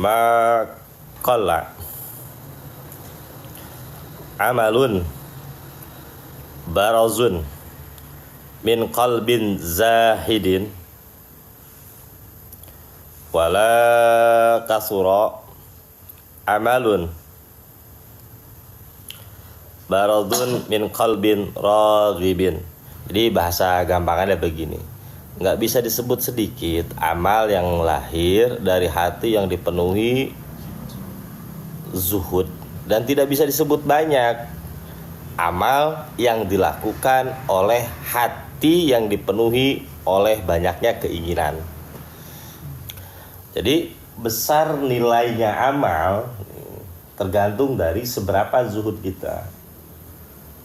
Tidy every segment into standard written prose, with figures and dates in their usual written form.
ma qalla amalun barazun min qalbin zahidin wala kasura amalun baradun min qalbin raghibin. Jadi bahasa gampangannya begini, nggak bisa disebut sedikit amal yang lahir dari hati yang dipenuhi zuhud, dan tidak bisa disebut banyak amal yang dilakukan oleh hati yang dipenuhi oleh banyaknya keinginan. Jadi besar nilainya amal tergantung dari seberapa zuhud kita.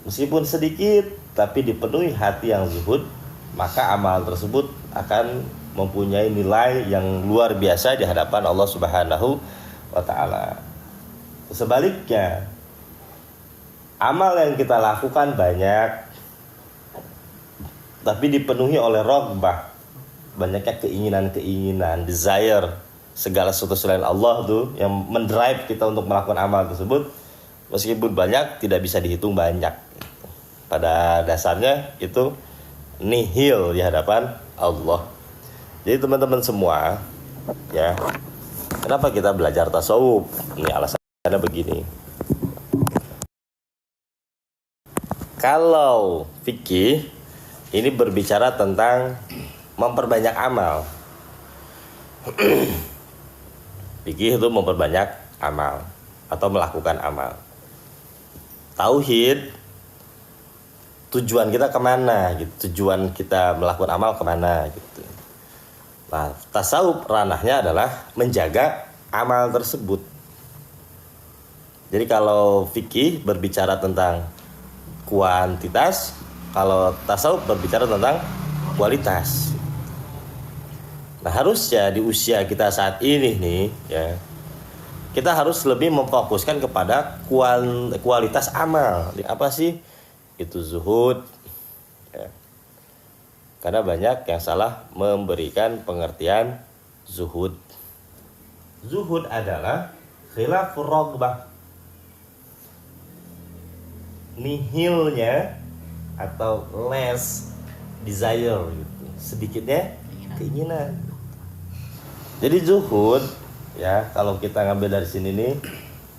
Meskipun sedikit tapi dipenuhi hati yang zuhud, maka amal tersebut akan mempunyai nilai yang luar biasa di hadapan Allah Subhanahu wa taala. Sebaliknya, amal yang kita lakukan banyak tapi dipenuhi oleh raghbah, banyaknya keinginan-keinginan, desire, segala sesuatu selain Allah tuh yang mendrive kita untuk melakukan amal tersebut, meskipun banyak tidak bisa dihitung banyak. Pada dasarnya itu nihil di hadapan Allah. Jadi teman-teman semua, ya, kenapa kita belajar tasawuf? Ini alasannya begini. Kalau fikih ini berbicara tentang memperbanyak amal. Fikih itu memperbanyak amal atau melakukan amal. Tauhid, tujuan kita kemana gitu, tujuan kita melakukan amal kemana gitu. Nah, tasawuf ranahnya adalah menjaga amal tersebut. Jadi kalau fikih berbicara tentang kuantitas, kalau tasawuf berbicara tentang kualitas. Nah, harusnya di usia kita saat ini nih, ya, kita harus lebih memfokuskan kepada kualitas amal. Apa sih itu zuhud? Ya. Karena banyak yang salah memberikan pengertian zuhud. Zuhud adalah khilafur raghbah, nihilnya atau less desire gitu, sedikitnya keinginan. Jadi zuhud, ya, kalau kita ngambil dari sini nih,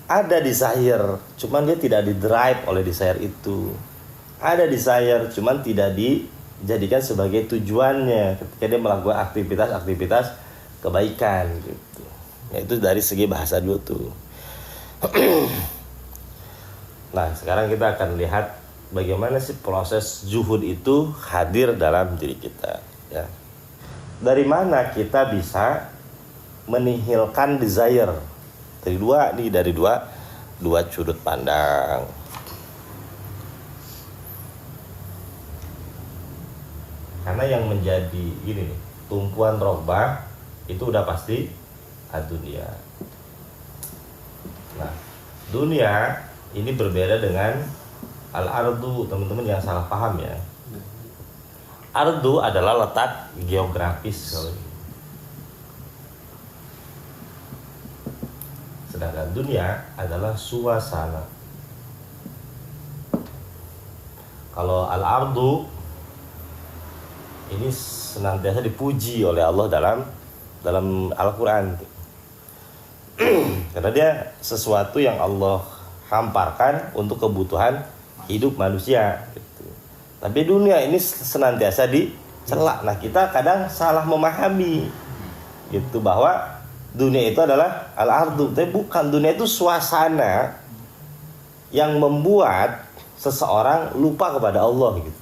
ada desire, cuman dia tidak di-drive oleh desire itu. Ada desire, cuman tidak dijadikan sebagai tujuannya ketika dia melakukan aktivitas-aktivitas kebaikan gitu. Ya, itu dari segi bahasa dulu tuh. Nah, sekarang kita akan lihat bagaimana sih proses zuhud itu hadir dalam diri kita, ya. Dari mana kita bisa menihilkan desire? Dari dua sudut pandang. Karena yang menjadi ini nih, tumpuan raghbah itu udah pasti dunia. Nah, dunia ini berbeda dengan al-ardu, teman-teman yang salah paham ya. Ardu adalah letak geografis, sedangkan dunia adalah suasana. Kalau al-ardu ini senantiasa dipuji oleh Allah dalam Al-Quran. Karena dia sesuatu yang Allah hamparkan untuk kebutuhan hidup manusia gitu. Tapi dunia ini senantiasa dicela. Nah, kita kadang salah memahami gitu, bahwa dunia itu adalah al-ardu, tapi bukan. Dunia itu suasana yang membuat seseorang lupa kepada Allah gitu.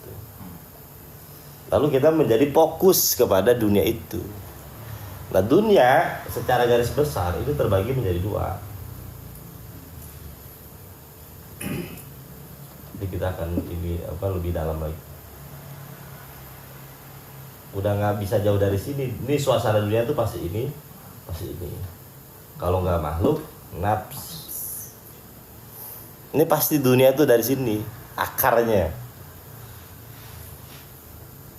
Lalu kita menjadi fokus kepada dunia itu. Nah, dunia secara garis besar itu terbagi menjadi dua. Jadi kita akan lebih dalam lagi. Udah nggak bisa jauh dari sini. Ini suasana dunia itu pasti ini. Kalau nggak makhluk, nafs. Ini pasti dunia itu dari sini akarnya.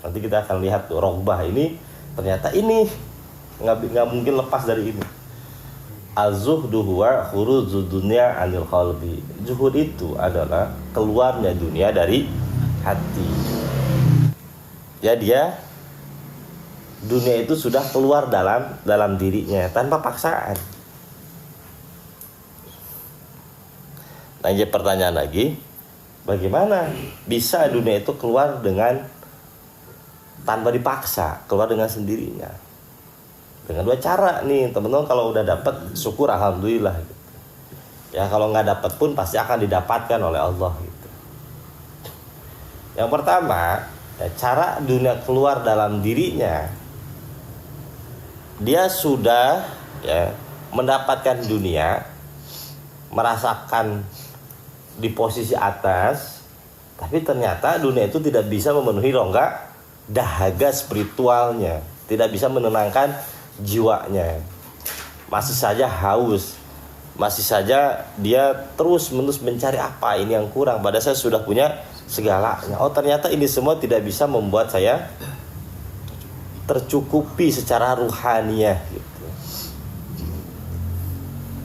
Nanti kita akan lihat tuh raghbah ini ternyata ini nggak mungkin lepas dari ini. Az-zuhdu huwa khurujud dunya 'anil qalbi. Zuhud itu adalah keluarnya dunia dari hati. Ya, dia dunia itu sudah keluar dalam dirinya tanpa paksaan. Nah, jadi pertanyaan lagi, bagaimana bisa dunia itu keluar dengan tanpa dipaksa, keluar dengan sendirinya? Dengan dua cara nih teman-teman, kalau udah dapat syukur alhamdulillah gitu. Ya kalau nggak dapat pun pasti akan didapatkan oleh Allah gitu. Yang pertama, ya, cara dunia keluar dalam dirinya, dia sudah ya mendapatkan dunia, merasakan di posisi atas, tapi ternyata dunia itu tidak bisa memenuhi rongga dahaga spiritualnya, tidak bisa menenangkan jiwanya, masih saja haus, masih saja dia terus-menerus mencari apa ini yang kurang, padahal saya sudah punya segalanya. Oh ternyata ini semua tidak bisa membuat saya tercukupi secara ruhaniyah gitu.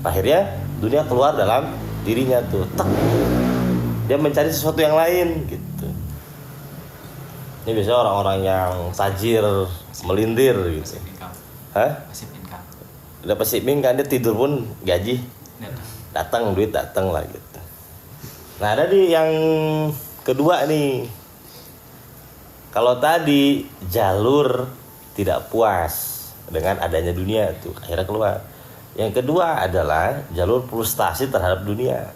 Akhirnya dunia keluar dalam dirinya tuh, dia mencari sesuatu yang lain gitu. Ini biasanya orang-orang yang tajir, melintir gitu. Pasif income. Udah pasif income, dia tidur pun gaji datang, duit datang lah gitu. Nah ada di yang kedua nih, kalau tadi jalur tidak puas dengan adanya dunia tuh akhirnya keluar. Yang kedua adalah jalur frustasi terhadap dunia.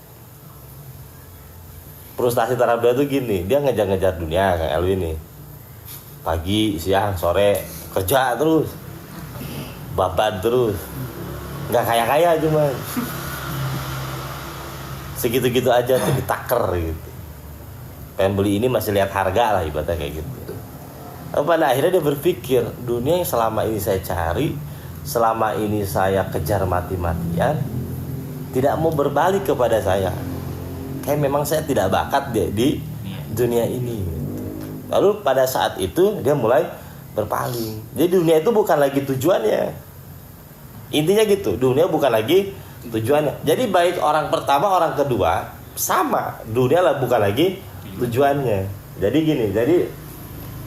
Frustasi terhadap dunia itu gini, dia ngejar-ngejar dunia, Kang Elwi nih, pagi, siang, sore kerja terus, babat terus, nggak kaya-kaya cuma segitu-gitu aja tuh, ditaker gitu. Pengen beli ini masih lihat harga lah ibaratnya kayak gitu. Pada akhirnya dia berpikir, dunia yang selama ini saya cari, selama ini saya kejar mati-matian, tidak mau berbalik kepada saya. Kayak memang saya tidak bakat di dunia ini. Lalu pada saat itu dia mulai berpaling. Jadi dunia itu bukan lagi tujuannya. Intinya gitu, dunia bukan lagi tujuannya. Jadi baik orang pertama, orang kedua sama, dunia lah bukan lagi tujuannya. Jadi gini, jadi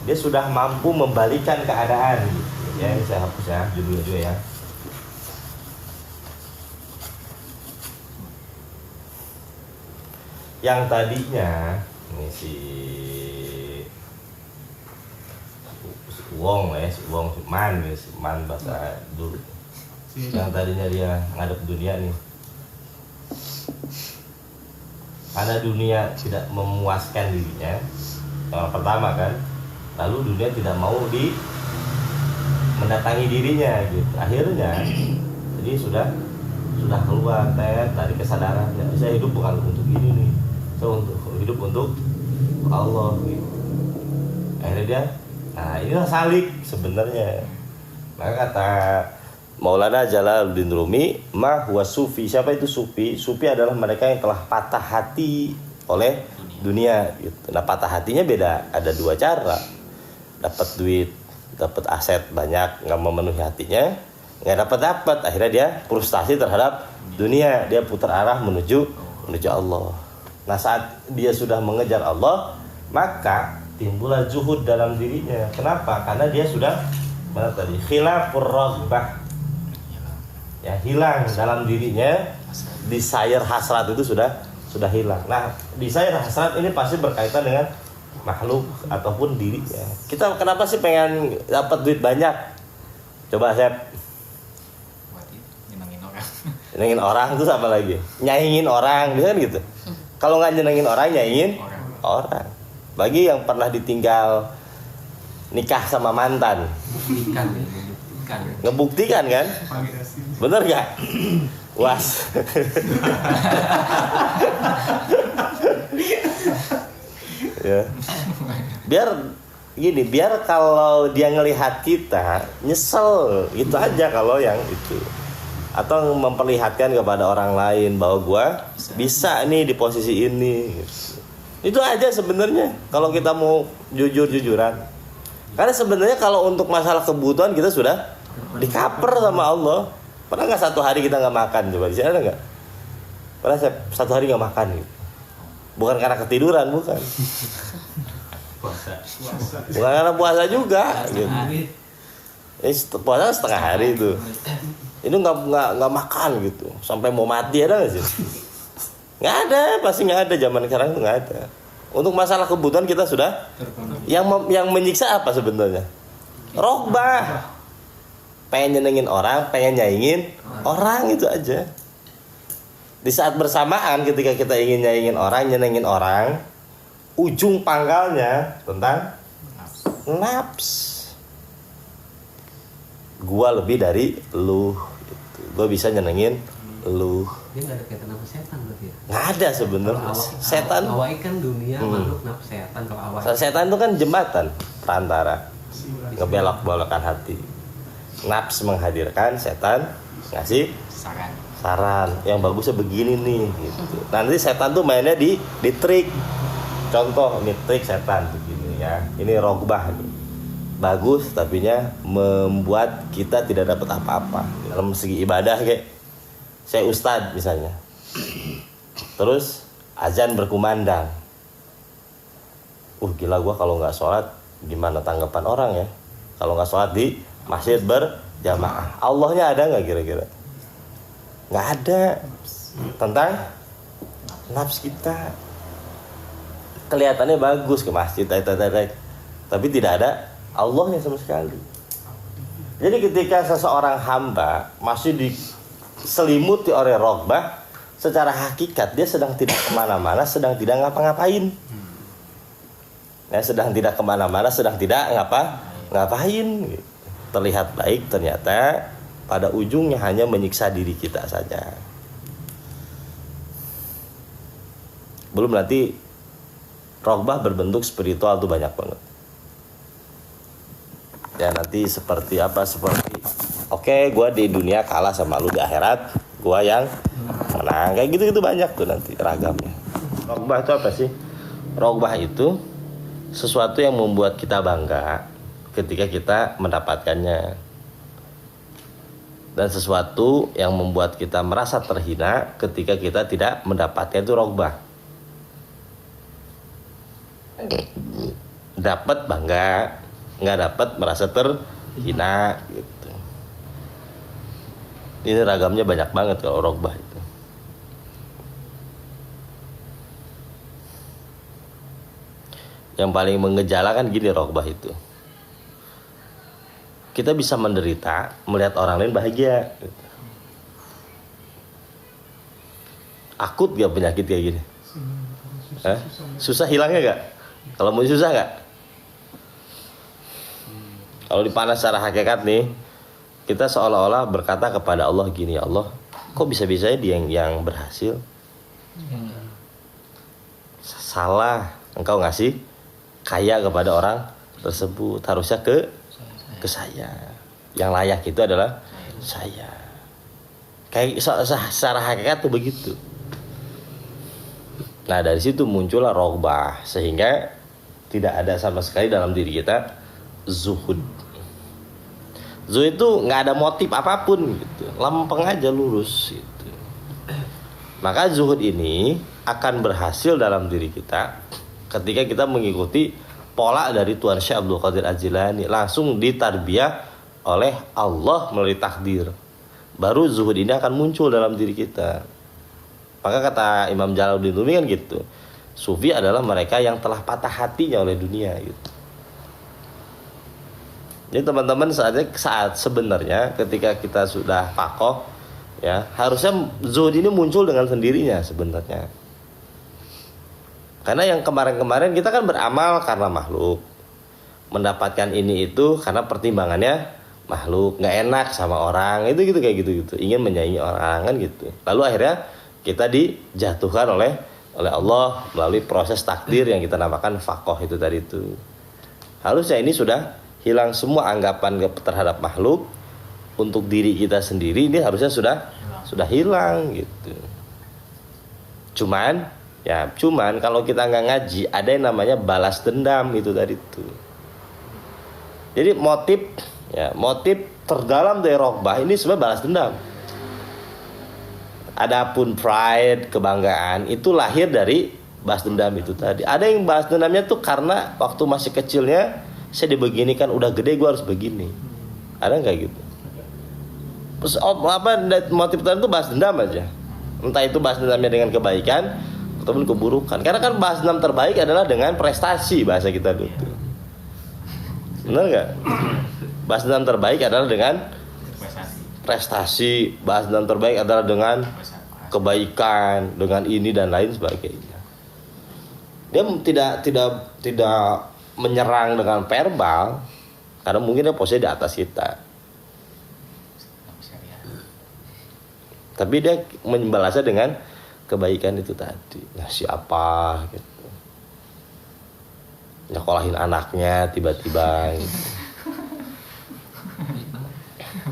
dia sudah mampu membalikan keadaan. Ya, ini saya hapus ya, judulnya juga ya. Yang tadinya ini si Wong ya, si Wong Man bahasa dulu. Yang tadinya dia ngadep dunia nih, karena dunia tidak memuaskan dirinya, yang pertama kan, lalu dunia tidak mau mendatangi dirinya gitu. Akhirnya jadi sudah keluar dari kesadaran, ya, saya hidup bukan untuk ini nih, saya hidup untuk Allah gitu. Akhirnya dia, nah inilah salik sebenarnya. Maka kata Maulana Jalaluddin Rumi, ma huwa sufi. Siapa itu sufi? Sufi adalah mereka yang telah patah hati oleh dunia gitu. Nah patah hatinya beda, ada dua cara. Dapat duit, dapat aset banyak, nggak memenuhi hatinya, nggak dapat, akhirnya dia frustasi terhadap dunia, dia putar arah menuju Allah. Nah saat dia sudah mengejar Allah, maka timbullah zuhud dalam dirinya. Kenapa? Karena dia sudah mana tadi? Khilafur raghbah. Ya hilang dalam dirinya, desire hasrat itu sudah hilang. Nah desire hasrat ini pasti berkaitan dengan makhluk ataupun dirinya. Kita kenapa sih pengen dapat duit banyak? Coba Sep. Nyenengin orang itu apa lagi? Nyaingin orang, kan gitu. Kalau nggak nyenengin orang, nyaingin orang. Bagi yang pernah ditinggal nikah sama mantan, ngebuktikan kan? Bener gak? Was. Ya. Biar kalau dia ngelihat kita nyesel gitu aja kalau yang itu, atau memperlihatkan kepada orang lain bahwa gua bisa nih di posisi ini gitu. Itu aja sebenarnya kalau kita mau jujur-jujuran. Karena sebenarnya kalau untuk masalah kebutuhan kita sudah di-cover sama Allah. Pernah nggak satu hari kita nggak makan? Coba di sini ada nggak? Pernah saya satu hari nggak makan gitu. Bukan karena ketiduran, bukan. Bukan karena puasa juga. Gitu. Puasa setengah hari itu. Ini nggak makan gitu. Sampai mau mati ada nggak sih? Nggak ada, pasti nggak ada. Zaman sekarang tuh nggak ada. Untuk masalah kebutuhan kita sudah. Yang menyiksa apa sebenarnya? Rogbah. Pengen nyenengin orang, pengen nyaingin orang, itu aja. Di saat bersamaan ketika kita ingin nyaingin orang, nyenengin orang, ujung pangkalnya tentang nafs. Gua lebih dari lu gitu. Gua bisa nyenengin lu. Dia nggak ada kaitan sama setan berarti ya? Nggak ada sebenarnya. Setan awal kan dunia makhluk nafsu setan kalau awal. Setan itu kan jembatan perantara, ngebelok-belokan hati. Nafs menghadirkan, setan ngasih saran yang bagusnya begini nih gitu. Nanti setan tuh mainnya di trik. Contoh ini trik setan begini ya. Ini rogbah nih. Bagus tapinya membuat kita tidak dapat apa-apa dalam segi ibadah kayak saya ustadz misalnya. Terus azan berkumandang. Gila gua kalau nggak sholat gimana tanggapan orang ya? Kalau nggak sholat di masjid berjamaah, Allahnya ada nggak kira-kira? Nggak ada. Tentang nafs kita. Kelihatannya bagus ke masjid, tapi tidak ada Allahnya sama sekali. Jadi ketika seseorang hamba masih diselimuti oleh rogbah, secara hakikat dia sedang tidak kemana-mana, sedang tidak ngapa-ngapain. Ya, sedang tidak kemana-mana, sedang tidak ngapain. Terlihat baik, ternyata pada ujungnya hanya menyiksa diri kita saja. Belum nanti rogbah berbentuk spiritual tuh banyak banget. Ya nanti seperti apa? Seperti oke, gue di dunia kalah sama lu, di akhirat gue yang menang. Kayak gitu banyak tuh nanti ragamnya. Rogbah itu apa sih? Rogbah itu sesuatu yang membuat kita bangga ketika kita mendapatkannya, dan sesuatu yang membuat kita merasa terhina ketika kita tidak mendapatnya, itu rogbah. Dapat bangga, nggak dapat merasa terhina gitu. Ini ragamnya banyak banget kalau rogbah itu. Yang paling mengejalakan gini rogbah itu, kita bisa menderita melihat orang lain bahagia gitu. Akut gak penyakit kayak gini? Susah hilangnya gak? Kalau mau susah gak? Kalau dipanas secara hakikat nih, kita seolah-olah berkata kepada Allah gini, ya Allah, kok bisa-bisanya dia yang berhasil? Salah, engkau ngasih kaya kepada orang tersebut, harusnya ke saya. Yang layak itu adalah saya. Kayak secara hakikat tuh begitu. Nah dari situ muncullah rogbah, sehingga tidak ada sama sekali dalam diri kita zuhud. Zuhud itu nggak ada motif apapun gitu, lempeng aja lurus gitu. Maka zuhud ini akan berhasil dalam diri kita ketika kita mengikuti pola dari Tuan Syekh Abdul Qadir Az-Jilani, langsung ditarbiyah oleh Allah melalui takdir. Baru zuhud ini akan muncul dalam diri kita. Maka kata Imam Jalaluddin Rumi kan gitu, sufi adalah mereka yang telah patah hatinya oleh dunia gitu. Jadi teman-teman saat sebenarnya ketika kita sudah faqih ya, harusnya zuhud ini muncul dengan sendirinya sebenarnya. Karena yang kemarin-kemarin kita kan beramal karena makhluk, mendapatkan ini itu karena pertimbangannya makhluk, nggak enak sama orang, itu gitu kayak gitu, ingin menyaingi orang kan gitu. Lalu akhirnya kita dijatuhkan oleh Allah melalui proses takdir yang kita namakan faqih itu tadi itu. Harusnya ini sudah hilang semua anggapan terhadap makhluk, untuk diri kita sendiri ini harusnya sudah hilang gitu. Cuman kalau kita nggak ngaji, ada yang namanya balas dendam itu tadi itu. Jadi motif terdalam dari rogbah ini sebenarnya balas dendam. Adapun pride, kebanggaan itu lahir dari balas dendam itu tadi. Ada yang balas dendamnya tuh karena waktu masih kecilnya saya dibeginikan, udah gede gue harus begini. Ada nggak gitu? Terus motif tertentu balas dendam aja. Entah itu balas dendamnya dengan kebaikan ataupun keburukan. Karena kan balas dendam terbaik adalah dengan prestasi, bahasa kita dulu. Benar nggak? Balas dendam terbaik adalah dengan prestasi. Balas dendam terbaik adalah dengan kebaikan, dengan ini dan lain sebagainya. Dia tidak menyerang dengan verbal, karena mungkin dia posisi di atas kita. Tapi dia membalasnya dengan kebaikan itu tadi. Ngasih apa gitu. Nyekolahin anaknya tiba-tiba gitu.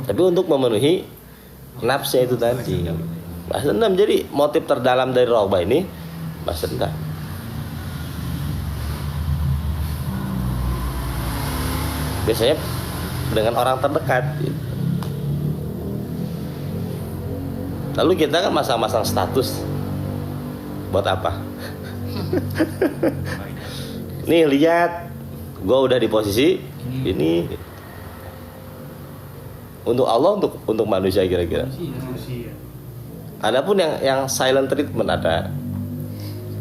Tapi untuk memenuhi nafsnya itu tadi. Balas dendam. Jadi motif terdalam dari roghbah ini balas dendam. Biasanya dengan orang terdekat gitu. Lalu kita kan masang-masang status. Buat apa? Nih lihat, gue udah di posisi ini. Untuk Allah, untuk manusia kira-kira. Adapun yang silent treatment ada.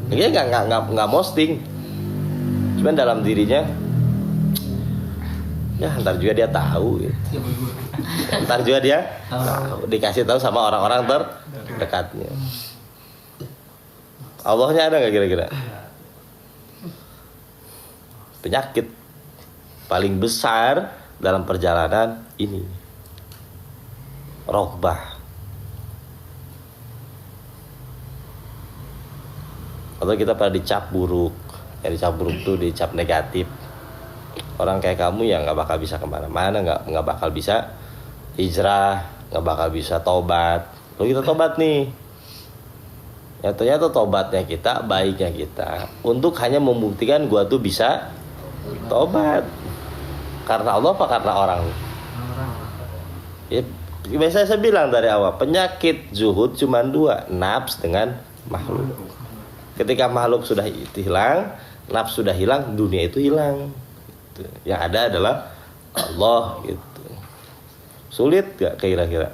Dia nggak posting. Cuman dalam dirinya, ya ntar juga dia tahu gitu. Ntar juga dia tahu, dikasih tahu sama orang-orang terdekatnya. Allahnya ada nggak kira-kira? Penyakit paling besar dalam perjalanan ini, roghbah. Atau kita pada dicap buruk. Yang dicap buruk itu dicap negatif. Orang kayak kamu yang nggak bakal bisa kemana-mana, nggak bakal bisa hijrah, nggak bakal bisa tobat. Lalu kita tobat nih, ya ternyata tobatnya kita, baiknya kita untuk hanya membuktikan gua tuh bisa tobat karena Allah apa karena orang. Ya, biasanya saya bilang dari awal, penyakit zuhud cuma dua, nafs dengan makhluk. Ketika makhluk sudah hilang, nafs sudah hilang, dunia itu hilang. Yang ada adalah Allah gitu. Sulit gak kira-kira?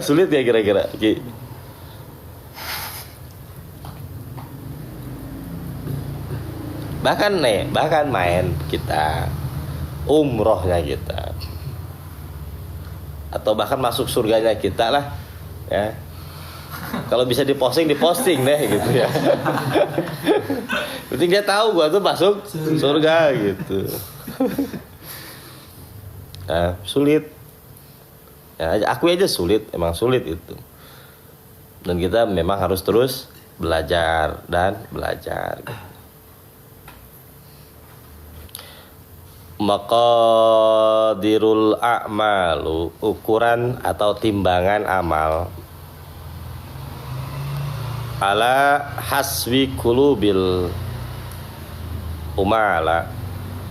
Sulit ya kira-kira? Bahkan main kita, umrohnya kita, atau bahkan masuk surganya kita lah, ya. Kalau bisa diposting deh gitu ya. Penting dia tahu gua tuh masuk surga gitu. Nah, sulit. Ya, aku aja sulit, emang sulit itu. Dan kita memang harus terus belajar dan belajar. Maqadirul a'malu, ukuran atau timbangan amal, ala hasbi qulubil umala,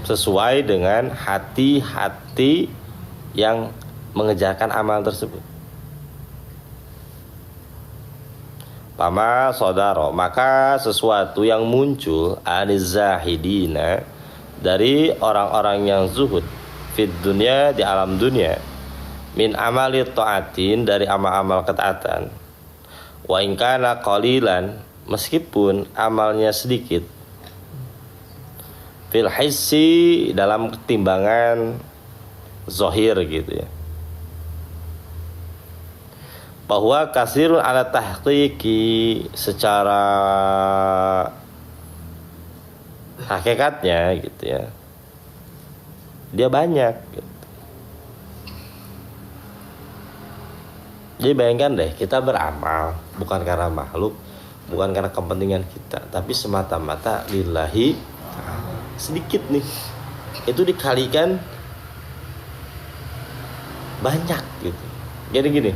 sesuai dengan hati-hati yang mengejarkan amal tersebut. Pama sodaro, maka sesuatu yang muncul anizahidina, dari orang-orang yang zuhud fid dunya, di alam dunia, min amali taatin, dari amal-amal ketaatan, wa in kana qalilan, meskipun amalnya sedikit, fil hissi, dalam timbangan zahir gitu ya, bahwa kasirun ala tahqiqi, secara hakikatnya gitu ya, dia banyak gitu. Jadi bayangkan deh, kita beramal bukan karena makhluk, bukan karena kepentingan kita, tapi semata-mata lillahi. Sedikit nih, itu dikalikan banyak gitu. Jadi gini,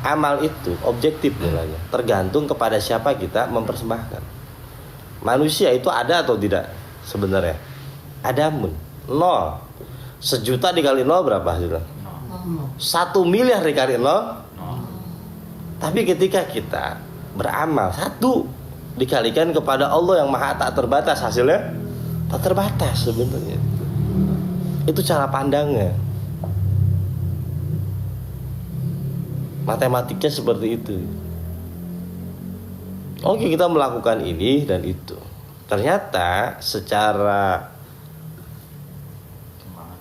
amal itu objektif nilainya, tergantung kepada siapa kita mempersembahkan. Manusia itu ada atau tidak sebenarnya? Ada, nol. 1.000.000 dikali nol berapa hasilnya? 1 miliar dikali 0. Tapi ketika kita beramal 1 dikalikan kepada Allah yang maha tak terbatas, hasilnya tak terbatas sebenarnya. Itu cara pandangnya. Matematiknya seperti itu. Oke, kita melakukan ini dan itu. Ternyata secara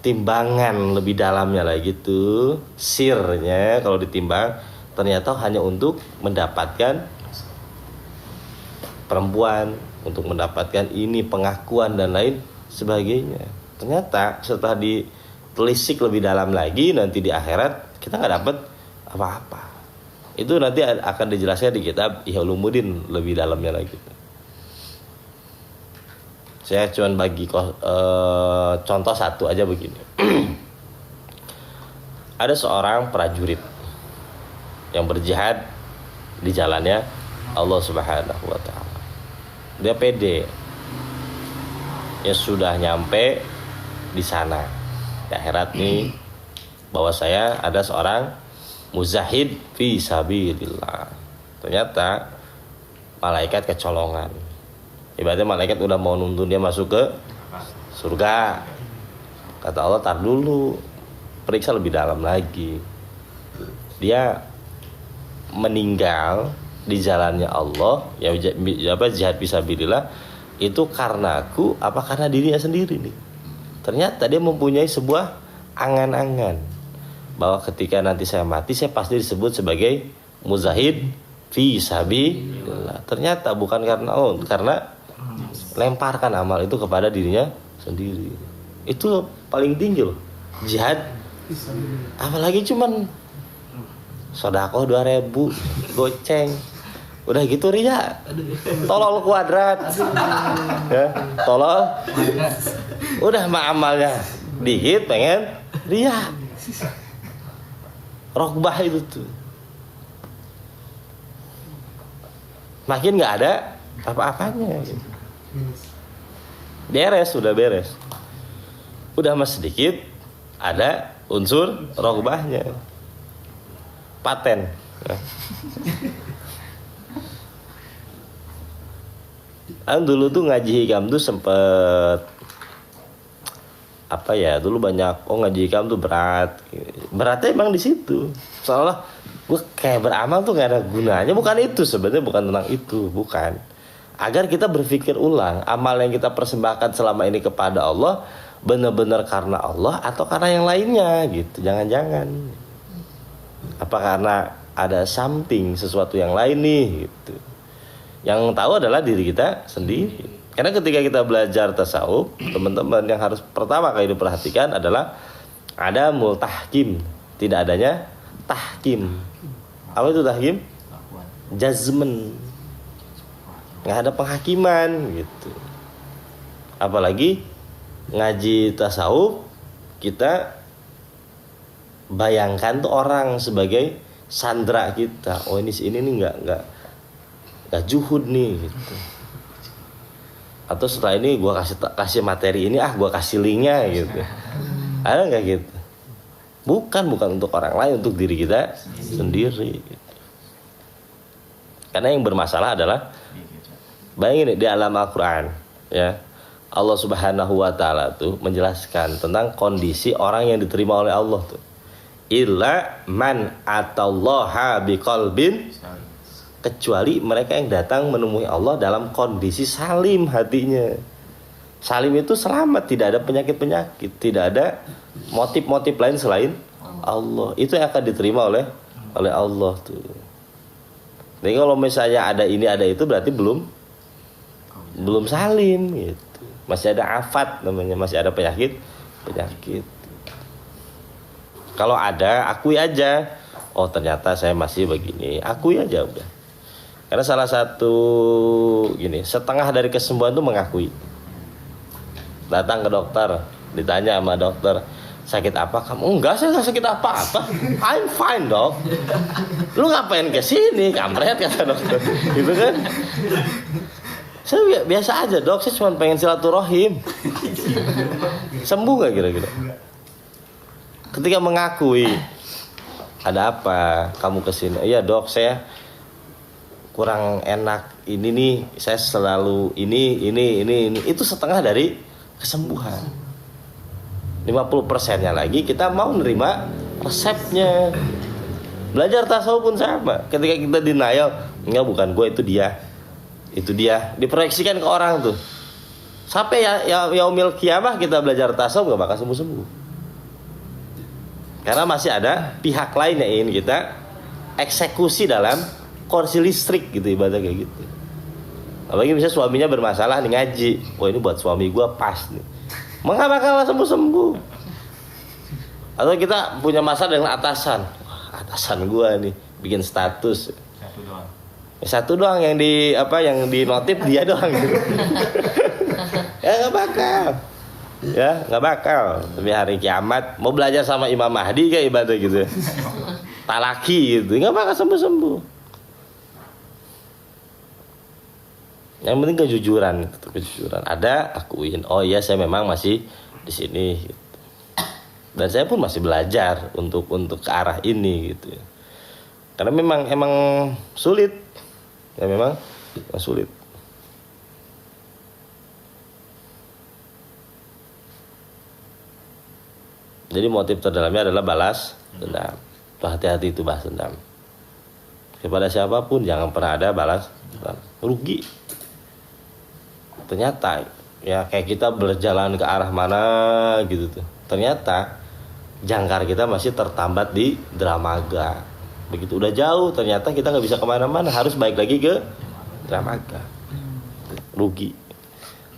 timbangan lebih dalamnya lagi tuh, sirnya kalau ditimbang ternyata hanya untuk mendapatkan perempuan, untuk mendapatkan ini, pengakuan dan lain sebagainya. Ternyata setelah ditelisik lebih dalam lagi, nanti di akhirat kita nggak dapat apa-apa. Itu nanti akan dijelaskan di kitab Ihya Ulumuddin lebih dalamnya lagi. Saya cuma bagi contoh satu aja begini. Ada seorang prajurit yang berjihad di jalannya Allah Subhanahu wa taala. Dia pede. Ya sudah nyampe di sana. Di akhirat nih, bahwa saya ada seorang muzahid fi sabilillah. Ternyata malaikat kecolongan. Ibaratnya malaikat udah mau nuntun dia masuk ke surga. Kata Allah, tar dulu, periksa lebih dalam lagi. Dia meninggal di jalannya Allah, ya jihad fisabilillah, itu karena aku apa karena dirinya sendiri nih. Ternyata dia mempunyai sebuah angan-angan bahwa ketika nanti saya mati, saya pasti disebut sebagai muzahid fisabilillah. Ternyata bukan karena Allah, karena lemparkan amal itu kepada dirinya sendiri. Itu paling tinggi loh, jihad. Apalagi cuman sodako 2.000 goceng, udah gitu ria, tolol kuadrat, ya, tolol, udah mah amalnya dikit, pengen ria, rokbah itu tuh, makin nggak ada apa-apanya, gitu. Beres, udah beres, udah mas sedikit, ada unsur rokbahnya. Paten. Dulu tuh ngaji hikam tuh sempet apa ya? Dulu banyak ngaji hikam tuh berat. Beratnya emang di situ. Soalnya gue kayak beramal tuh nggak ada gunanya. Bukan itu sebenarnya, bukan tentang itu, bukan. Agar kita berpikir ulang, amal yang kita persembahkan selama ini kepada Allah benar-benar karena Allah atau karena yang lainnya gitu. Jangan-jangan. Apa karena ada something, sesuatu yang lain nih gitu. Yang tahu adalah diri kita sendiri. Karena ketika kita belajar tasawuf, teman-teman yang harus pertama kali diperhatikan adalah ada multahkim, tidak adanya tahkim. Apa itu tahkim? Jazmen. Nggak ada penghakiman gitu. Apalagi ngaji tasawuf, kita bayangkan tuh orang sebagai sandra kita. Oh ini nih nggak juhud nih gitu. Atau setelah ini gue kasih materi ini, gue kasih linknya gitu. Ada nggak gitu? Bukan untuk orang lain, untuk diri kita sendiri. Gitu. Karena yang bermasalah adalah, bayangin di alam Al-Quran, ya, Allah Subhanahu wa taala tuh menjelaskan tentang kondisi orang yang diterima oleh Allah tuh. Illa man atallaha biqalbin, kecuali mereka yang datang menemui Allah dalam kondisi salim hatinya. Salim itu selamat, tidak ada penyakit-penyakit, tidak ada motif-motif lain selain Allah. Itu yang akan diterima oleh Allah tuh. Jadi kalau misalnya ada ini ada itu, berarti belum salim gitu. Masih ada afat namanya, masih ada penyakit. Kalau ada, akui aja. Oh ternyata saya masih begini, akui aja udah. Karena salah satu setengah dari kesembuhan itu mengakui. Datang ke dokter, ditanya sama dokter, sakit apa kamu? Enggak, saya nggak sakit apa-apa. I'm fine dok. Lu ngapain kesini? Kampret kata dokter. Gitu kan? Saya biasa aja dok, saya cuma pengen silaturahim. Sembuh nggak kira-kira? Ketika mengakui ada apa kamu kesini? Iya dok, saya kurang enak ini nih, saya selalu ini. Itu setengah dari kesembuhan. 50%-nya lagi kita mau nerima resepnya. Belajar tasawuf pun sama. Ketika kita denial, enggak bukan gue, itu dia diproyeksikan ke orang tuh. Sampai yaumil kiamah kita belajar tasawuf enggak bakal sembuh-sembuh. Karena masih ada pihak lain yang ingin kita eksekusi dalam kursi listrik gitu, ibadah kayak gitu. Apalagi misalnya suaminya bermasalah nih ngaji, wah ini buat suami gue pas nih, nggak bakal sembuh. Atau kita punya masalah dengan atasan, wah, atasan gue nih bikin status satu doang yang di notif dia doang gitu. Ya nggak bakal. Tapi hari kiamat mau belajar sama Imam Mahdi kayak ibadah gitu, talaki gitu, nggak bakal sembuh. Yang penting kejujuran. Ada, akuin. Oh iya, saya memang masih di sini. Gitu. Dan saya pun masih belajar untuk ke arah ini gitu. Karena emang sulit. Ya memang sulit. Jadi motif terdalamnya adalah balas dendam. Hati-hati itu balas dendam. Kepada siapapun jangan pernah ada balas dendam. Rugi. Ternyata ya kayak kita berjalan ke arah mana gitu tuh. Ternyata jangkar kita masih tertambat di Dramaga. Begitu udah jauh ternyata kita nggak bisa kemana-mana, harus balik lagi ke Dramaga. Rugi.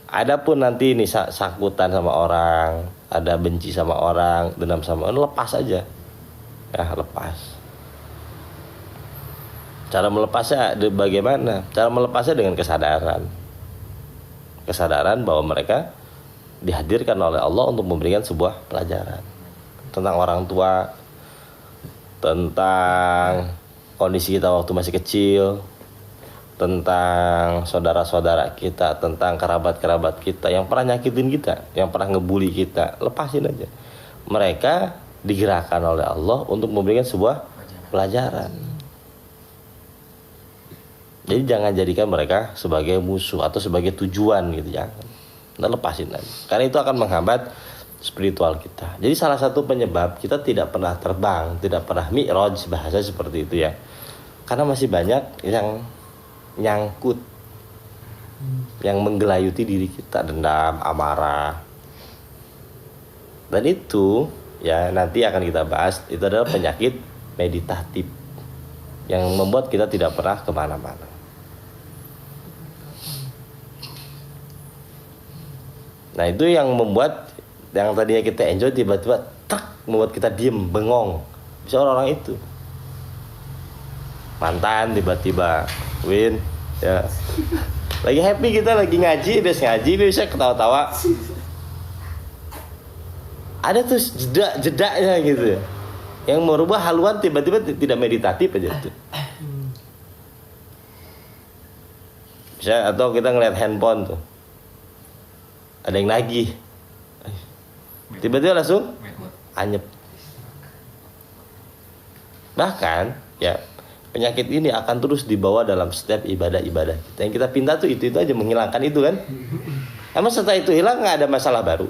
Adapun nanti ini sakutan sama orang, ada benci sama orang, dendam sama orang, lepas aja. Ya lepas. Cara melepasnya bagaimana? Cara melepasnya dengan kesadaran bahwa mereka dihadirkan oleh Allah untuk memberikan sebuah pelajaran tentang orang tua, tentang kondisi kita waktu masih kecil, tentang saudara-saudara kita, tentang kerabat-kerabat kita yang pernah nyakitin kita, yang pernah ngebully kita. Lepasin aja. Mereka digerakkan oleh Allah untuk memberikan sebuah pelajaran. Jadi jangan jadikan mereka sebagai musuh atau sebagai tujuan gitu, jangan. Nah, lepasin aja. Karena itu akan menghambat spiritual kita. Jadi salah satu penyebab kita tidak pernah terbang, tidak pernah mi'raj, bahasa seperti itu ya. Karena masih banyak yang nyangkut, yang menggelayuti diri kita, dendam, amarah. Dan itu ya nanti akan kita bahas, itu adalah penyakit meditatif yang membuat kita tidak pernah kemana-mana. Nah itu yang membuat yang tadinya kita enjoy tiba-tiba membuat kita diem, bengong. Bisa orang-orang itu mantan tiba-tiba Win ya lagi happy, kita lagi ngaji bisa ketawa-tawa, ada tuh jedaknya gitu yang merubah haluan, tiba-tiba tidak meditatif aja tuh. Bisa, atau kita ngeliat handphone tuh ada yang nagih, tiba-tiba langsung anyep. Bahkan ya penyakit ini akan terus dibawa dalam setiap ibadah-ibadah kita. Yang kita pinta tuh itu aja, menghilangkan itu kan. Emang setelah itu hilang nggak ada masalah baru.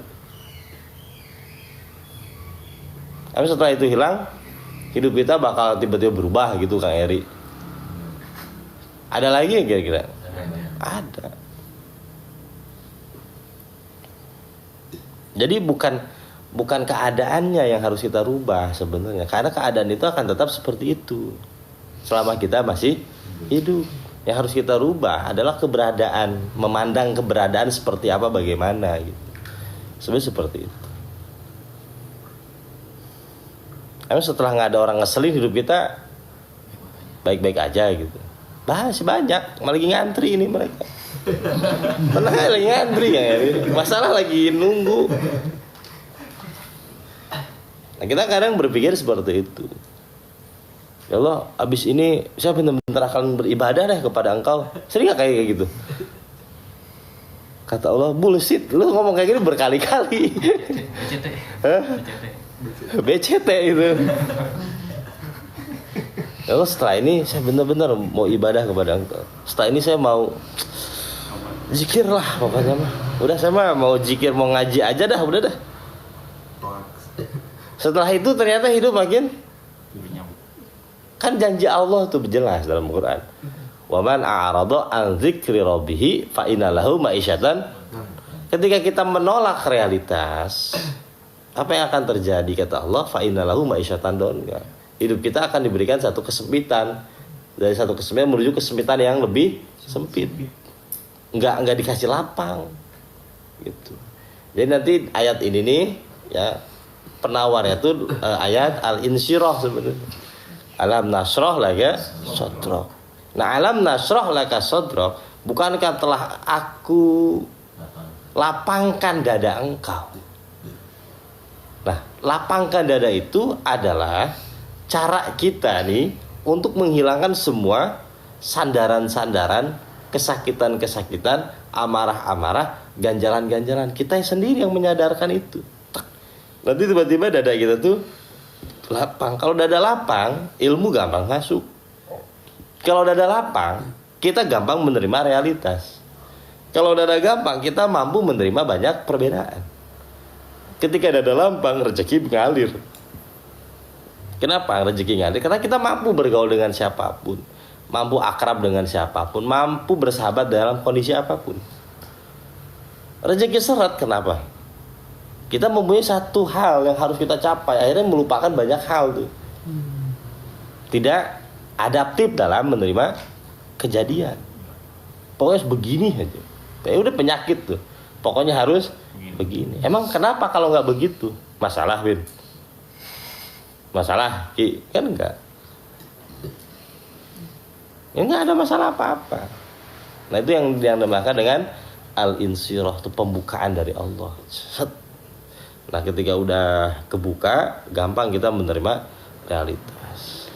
Emang setelah itu hilang hidup kita bakal tiba-tiba berubah gitu Kang Eri? Ada lagi yang kira-kira? Ada. Jadi bukan keadaannya yang harus kita rubah sebenarnya, karena keadaan itu akan tetap seperti itu selama kita masih hidup. Yang harus kita rubah adalah keberadaan, memandang keberadaan seperti apa, bagaimana gitu. Sebenarnya seperti itu. Emang setelah nggak ada orang ngeselin, hidup kita baik-baik aja gitu? Masih banyak, malah lagi ngantri ini mereka. Tenang aja, lagi ngantri ya, masalah lagi nunggu. Nah kita kadang berpikir seperti itu. Ya Allah, abis ini saya benar-benar akan beribadah deh kepada Engkau. Sering gak kayak gitu? Kata Allah, bullshit, lu ngomong kayak gini berkali-kali. BCT itu. Lalu setelah ini saya benar-benar mau ibadah kepada engkau. Setelah ini saya mau zikir lah pokoknya mah. Udah saya mah mau zikir, mau ngaji aja dah, udah dah. Setelah itu ternyata hidup makin, kan janji Allah tuh jelas dalam Al-Quran. Wa man a'rada an dzikri rabbih fa inna lahu ma'isyatan. Ketika kita menolak realitas, apa yang akan terjadi kata Allah? Fa inna lahu ma'isyatan donka. Hidup kita akan diberikan satu kesempitan, dari satu kesempitan menuju kesempitan yang lebih sempit. Enggak dikasih lapang. Gitu. Jadi nanti ayat ini nih ya, penawarnya tuh ayat al-insyirah sebenarnya. Alam nasrah laka sadrak. Nah, alam nasrah laka sadrak, bukankah telah aku lapangkan dada engkau? Nah, lapangkan dada itu adalah cara kita nih untuk menghilangkan semua sandaran-sandaran, kesakitan-kesakitan, amarah-amarah, ganjalan-ganjalan. Kita sendiri yang menyadarkan itu. Nanti tiba-tiba dada kita tuh lapang. Kalau dada lapang, ilmu gampang masuk. Kalau dada lapang, kita gampang menerima realitas. Kalau dada gampang, kita mampu menerima banyak perbedaan. Ketika dada lapang, rezeki mengalir. Kenapa rezeki ngalir? Karena kita mampu bergaul dengan siapapun, mampu akrab dengan siapapun, mampu bersahabat dalam kondisi apapun. Rezeki seret, kenapa? Kita mempunyai satu hal yang harus kita capai, akhirnya melupakan banyak hal tuh. Tidak adaptif dalam menerima kejadian. Pokoknya begini aja. Kayak udah penyakit tuh. Pokoknya harus begini. Emang kenapa kalau nggak begitu? Masalah, Win. Masalah, Ki? Kan enggak. Ya enggak ada masalah apa-apa. Nah, itu yang dinamakan dengan al-insyirah, itu pembukaan dari Allah. Set. Nah, ketika udah kebuka, gampang kita menerima realitas.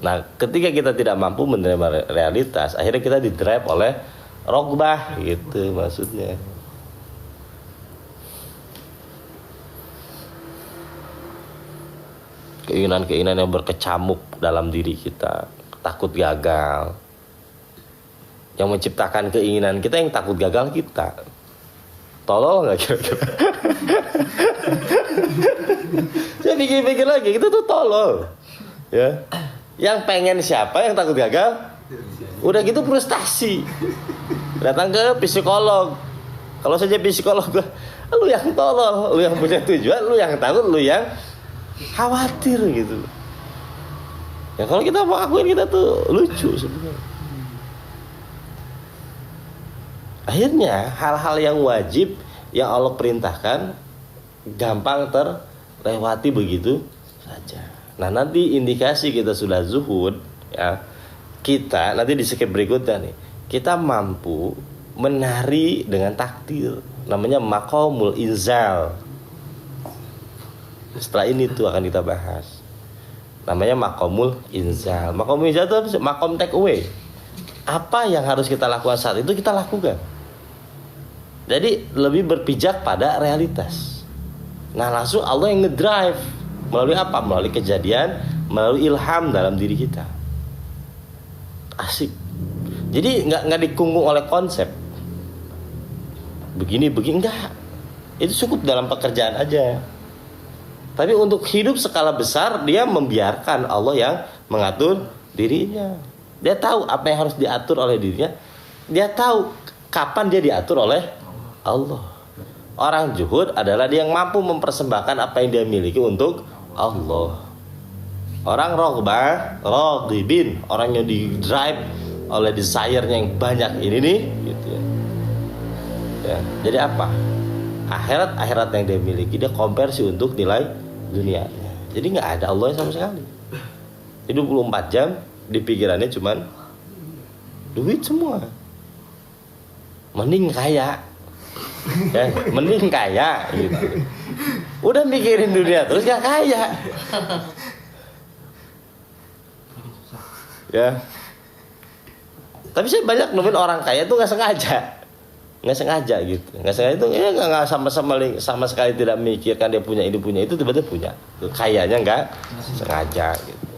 Nah, ketika kita tidak mampu menerima realitas, akhirnya kita di-drive oleh rogbah, gitu maksudnya. Keinginan-keinginan yang berkecamuk dalam diri kita, takut gagal. Yang menciptakan keinginan kita yang takut gagal kita. Tolol nggak kira-kira? Saya pikir-pikir lagi, itu tuh tolol. Ya, yang pengen siapa, yang takut gagal? Udah gitu frustasi. Datang ke psikolog. Kalau saja psikolog, lu yang tolol, lu yang punya tujuan, lu yang takut, lu yang khawatir gitu. Ya kalau kita mau akuin, kita tuh lucu sebenarnya. Akhirnya hal-hal yang wajib yang Allah perintahkan gampang terlewati begitu saja. Nah, nanti indikasi kita sudah zuhud ya, kita nanti di skip berikutnya nih, kita mampu menari dengan takdir, namanya maqamul inzal. Setelah ini tuh akan kita bahas. Namanya maqamul inzal. Maqamul inzal itu maqam take away. Apa yang harus kita lakukan saat itu kita lakukan. Jadi lebih berpijak pada realitas. Nah, langsung Allah yang ngedrive. Melalui apa? Melalui kejadian, melalui ilham dalam diri kita. Asik. Jadi nggak dikungkung oleh konsep. Begini enggak. Itu cukup dalam pekerjaan aja. Tapi untuk hidup skala besar, dia membiarkan Allah yang mengatur dirinya. Dia tahu apa yang harus diatur oleh dirinya. Dia tahu kapan dia diatur oleh Allah. Orang zuhud adalah dia yang mampu mempersembahkan apa yang dia miliki untuk Allah. Orang roghbah, roghibin, orang yang di-drive oleh desire-nya yang banyak ini nih, gitu ya. Ya, jadi apa? Akhirat yang dia miliki dia konversi untuk nilai dunianya. Jadi nggak ada Allah sama sekali. 24 jam di pikirannya cuman duit semua. Mending kaya. Ya, mending kaya gitu. Udah mikirin dunia terus gak kaya. Ya. Tapi saya banyak nemuin orang kaya tuh gak sengaja. nggak sengaja gitu, nggak sengaja itu ya nggak sama sekali tidak memikirkan dia punya ini punya itu, tiba-tiba punya, kayaknya nggak sengaja gitu.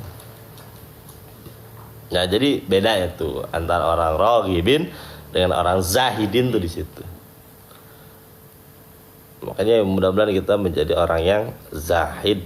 Nah jadi beda ya tuh antara orang roghibin dengan orang zahidin tuh di situ. Makanya mudah-mudahan kita menjadi orang yang zahid.